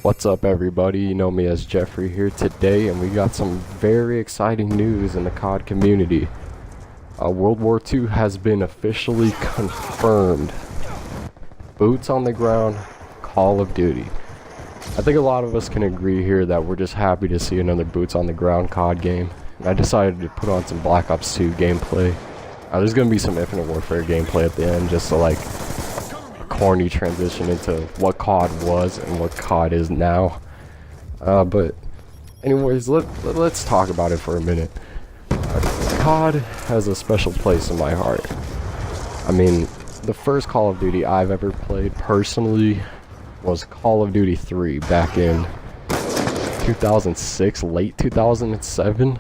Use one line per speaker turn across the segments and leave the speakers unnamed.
What's up, everybody? You know me as Jeffrey here today, and we got some very exciting news in the COD community. World War II has been officially confirmed. Boots on the ground, Call of Duty. I think a lot of us can agree here that we're just happy to see another boots on the ground COD game. And I decided to put on some Black Ops 2 gameplay. There's going to be some Infinite Warfare gameplay at the end, just to like corny transition into what COD was and what COD is now. But anyways, let's talk about it for a minute. COD has a special place in my heart. I mean, the first Call of Duty I've ever played personally was Call of Duty 3 back in 2006, late 2007.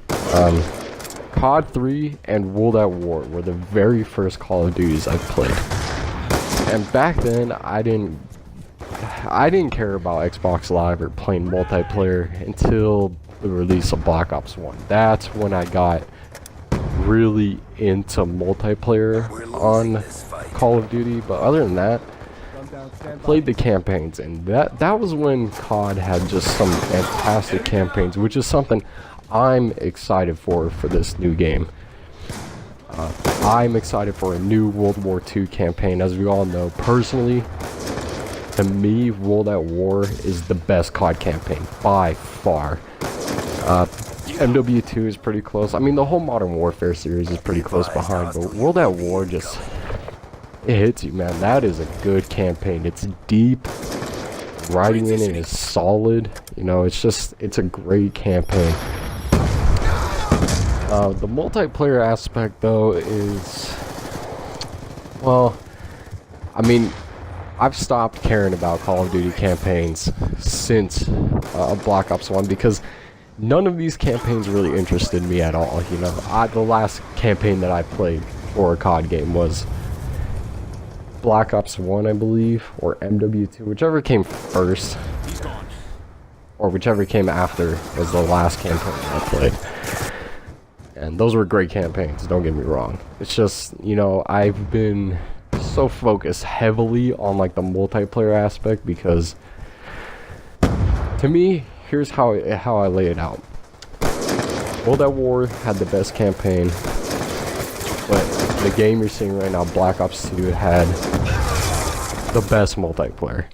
COD 3 and World at War were the very first Call of Duties I played. And back then, I didn't care about Xbox Live or playing multiplayer until the release of Black Ops 1. That's when I got really into multiplayer on Call of Duty. But other than that, I played the campaigns, and that was when COD had just some fantastic campaigns, which is something I'm excited for this new game. I'm excited for a new World War II campaign. As we all know, personally, to me, World at War is the best COD campaign by far. WW2 is pretty close. I mean, the whole Modern Warfare series is pretty close behind, but World at War just, it hits you, man. That is a good campaign. It's deep. Writing in it is solid. You know, it's a great campaign. The multiplayer aspect, though, is, well, I mean, I've stopped caring about Call of Duty campaigns since Black Ops 1 because none of these campaigns really interested me at all. You know, the last campaign that I played for a COD game was Black Ops 1, I believe, or WW2, whichever came first, or whichever came after was the last campaign I played. And those were great campaigns, don't get me wrong. It's just, you know, I've been so focused heavily on like the multiplayer aspect because to me, here's how I lay it out. World at War had the best campaign, but the game you're seeing right now, Black Ops 2, had the best multiplayer.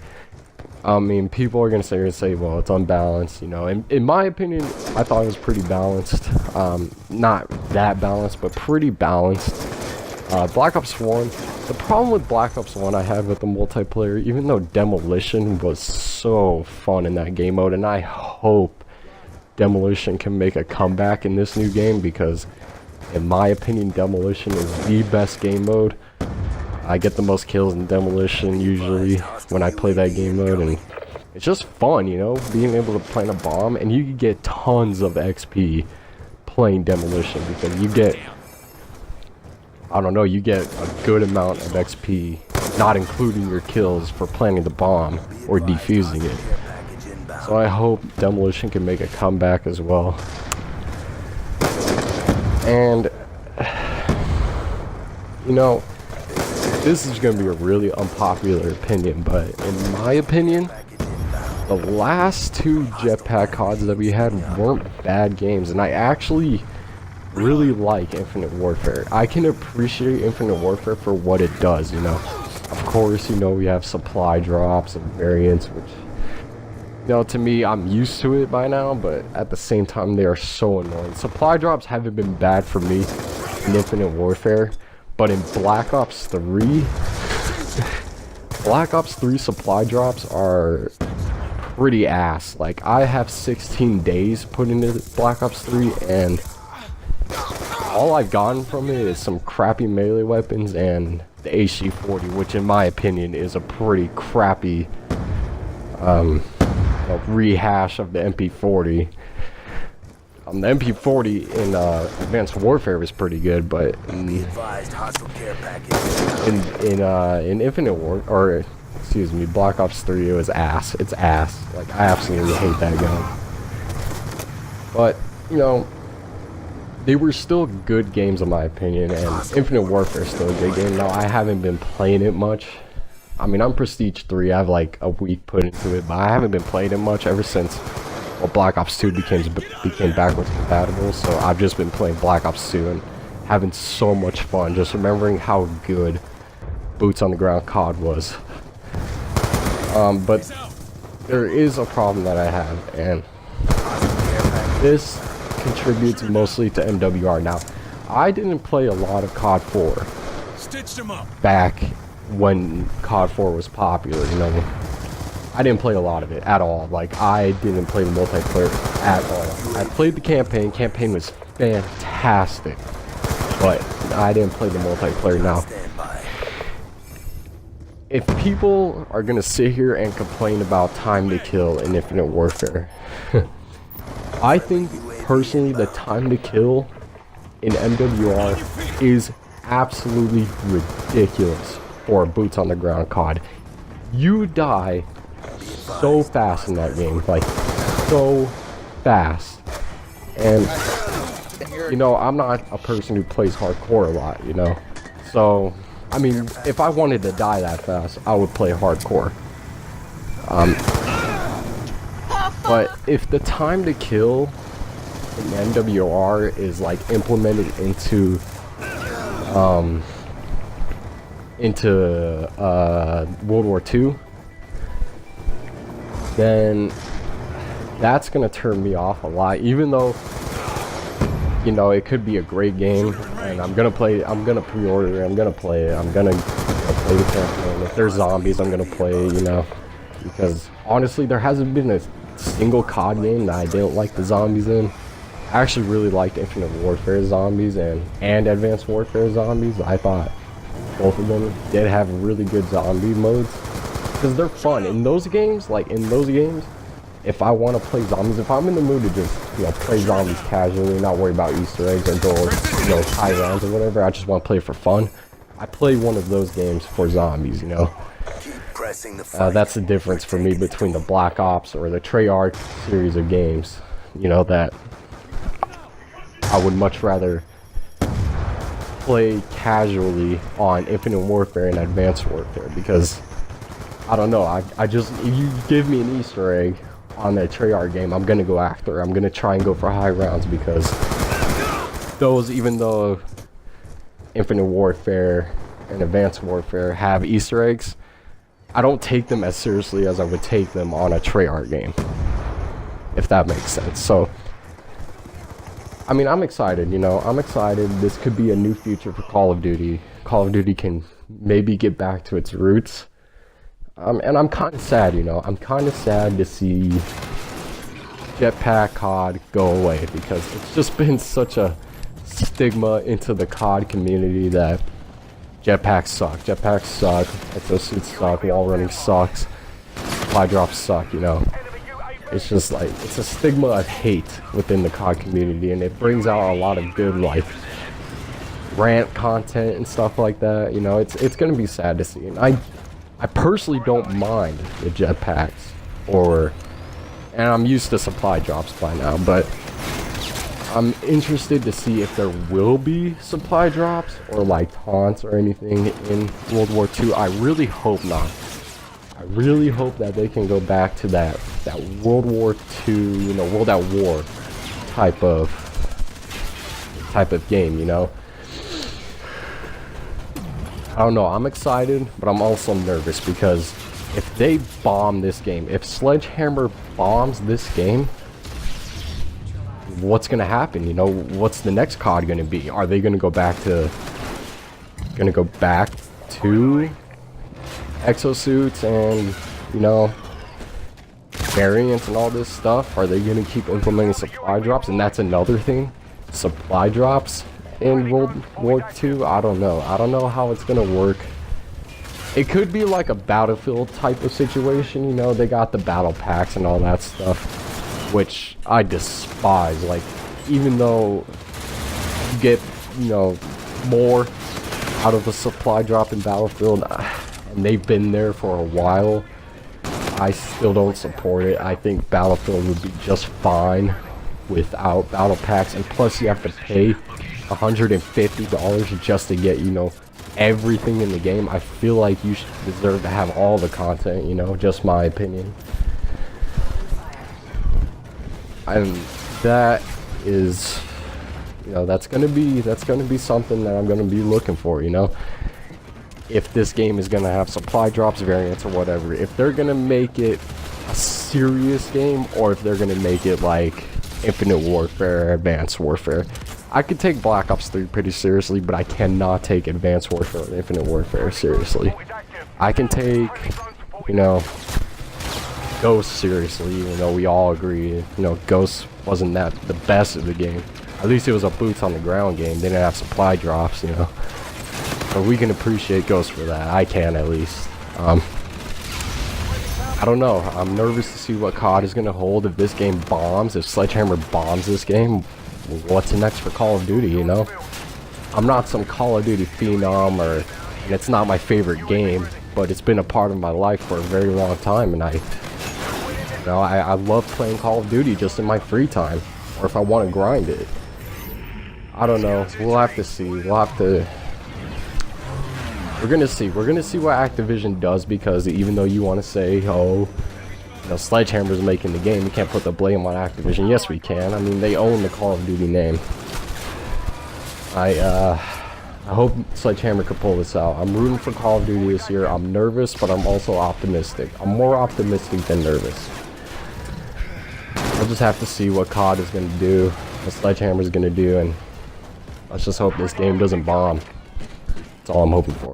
I mean, people are going to say, well, it's unbalanced, you know. In my opinion, I thought it was pretty balanced. Not that balanced, but pretty balanced. Black Ops 1, the problem with Black Ops 1 I had with the multiplayer, even though Demolition was so fun in that game mode, and I hope Demolition can make a comeback in this new game, because in my opinion, Demolition is the best game mode. I get the most kills in Demolition usually when I play that game mode, and it's just fun, you know, being able to plant a bomb, and you can get tons of XP playing Demolition because you get, I don't know, you get a good amount of XP, not including your kills for planting the bomb or defusing it. So I hope Demolition can make a comeback as well. And, you know, this is going to be a really unpopular opinion, but in my opinion, the last two jetpack CODs that we had weren't bad games, and I actually really like Infinite Warfare. I can appreciate Infinite Warfare for what it does, you know. Of course, you know, we have supply drops and variants, which, you know, to me, I'm used to it by now, but at the same time, they are so annoying. Supply drops haven't been bad for me in Infinite Warfare. But in Black Ops 3, Black Ops 3 supply drops are pretty ass. Like, I have 16 days put into Black Ops 3, and all I've gotten from it is some crappy melee weapons and the HG40, which in my opinion is a pretty crappy rehash of the MP40. The MP40 in Advanced Warfare was pretty good, but in Infinite War, or excuse me, Black Ops 3, it was ass. It's ass. Like, I absolutely hate that gun. But, you know, they were still good games in my opinion, and Infinite Warfare is still a good game. Now, I haven't been playing it much I mean, I'm Prestige 3. I have like a week put into it, but I haven't been playing it much ever since, well, Black Ops 2 became backwards compatible. So I've just been playing Black Ops 2 and having so much fun, just remembering how good boots on the ground COD was. But there is a problem that I have, and this contributes mostly to MWR. Now, I didn't play a lot of COD 4 back when COD 4 was popular, you know. I didn't play a lot of it at all. Like, I didn't play the multiplayer at all. I played the campaign. Campaign was fantastic, but I didn't play the multiplayer. Now, if people are gonna sit here and complain about time to kill in Infinite Warfare, I think personally the time to kill in MWR is absolutely ridiculous for boots on the ground COD. You die so fast in that game, like so fast. And you know, I'm not a person who plays hardcore a lot, you know. So I mean, if I wanted to die that fast, I would play hardcore. But if the time to kill in MWR is like implemented into World War II, then that's gonna turn me off a lot. Even though, you know, it could be a great game, and I'm gonna pre-order it, I'm gonna play it, I'm gonna play the campaign. If there's zombies, I'm gonna play, you know, because honestly, there hasn't been a single COD game that I didn't like the zombies in. I actually really liked Infinite Warfare zombies and Advanced Warfare zombies. I thought both of them did have really good zombie modes, because they're fun. In those games, if I want to play zombies, if I'm in the mood to just, you know, play zombies casually, not worry about Easter eggs or go, you know, high rounds or whatever, I just want to play for fun, I play one of those games for zombies, you know. That's the difference for me between the Black Ops or the Treyarch series of games, you know, that I would much rather play casually on Infinite Warfare and Advanced Warfare, because I don't know, I just, if you give me an Easter egg on that Treyarch game, I'm gonna go after it. I'm gonna try and go for high rounds, because those, even though Infinite Warfare and Advanced Warfare have Easter eggs, I don't take them as seriously as I would take them on a Treyarch game, if that makes sense. So I mean, I'm excited, you know, I'm excited. This could be a new future for Call of Duty. Call of Duty can maybe get back to its roots. And I'm kind of sad, you know, I'm kind of sad to see Jetpack COD go away, because it's just been such a stigma into the COD community that jetpacks suck, exosuits suck, wall running sucks, supply drops suck, you know. It's just like, it's a stigma of hate within the COD community, and it brings out a lot of good, like, rant content and stuff like that, you know. It's gonna be sad to see. And I personally don't mind the jetpacks, and I'm used to supply drops by now, but I'm interested to see if there will be supply drops or like taunts or anything in World War II. I really hope not. I really hope that they can go back to that World War II, you know, World at War type of game, you know. I don't know, I'm excited, but I'm also nervous, because if they bomb this game, if Sledgehammer bombs this game, what's gonna happen? You know, what's the next COD gonna be? Are they gonna go back to exosuits and, you know, variants and all this stuff? Are they gonna keep implementing supply drops? And that's another thing, supply drops in World War II. I don't know how it's gonna work. It could be like a Battlefield type of situation, you know. They got the battle packs and all that stuff, which I despise. Like, even though you get, you know, more out of the supply drop in Battlefield, and they've been there for a while, I still don't support it. I think Battlefield would be just fine without battle packs, and plus you have to pay $150 just to get, you know, everything in the game, I feel like you should deserve to have all the content, you know, just my opinion. And that is, you know, that's gonna be something that I'm gonna be looking for, you know. If this game is gonna have supply drops, variants, or whatever, if they're gonna make it a serious game, or if they're gonna make it like Infinite Warfare, Advanced Warfare. I could take Black Ops 3 pretty seriously, but I cannot take Advanced Warfare or Infinite Warfare seriously. I can take, you know, Ghost seriously, even though we all agree, you know, Ghost wasn't that the best of the game. At least it was a boots on the ground game. They didn't have supply drops, you know. But we can appreciate Ghost for that. I can, at least. I don't know. I'm nervous to see what COD is going to hold if this game bombs. If Sledgehammer bombs this game, what's next for Call of Duty, you know? I'm not some Call of Duty phenom, and it's not my favorite game, but it's been a part of my life for a very long time, and I love playing Call of Duty just in my free time, or if I want to grind it. I don't know. We'll have to see. We're gonna see what Activision does, because even though you want to say, oh, you know, Sledgehammer's making the game, you can't put the blame on Activision. Yes, we can. I mean, they own the Call of Duty name. I hope Sledgehammer could pull this out. I'm rooting for Call of Duty this year. I'm nervous, but I'm also optimistic. I'm more optimistic than nervous. We'll just have to see what COD is going to do, what Sledgehammer is going to do, and let's just hope this game doesn't bomb. That's all I'm hoping for.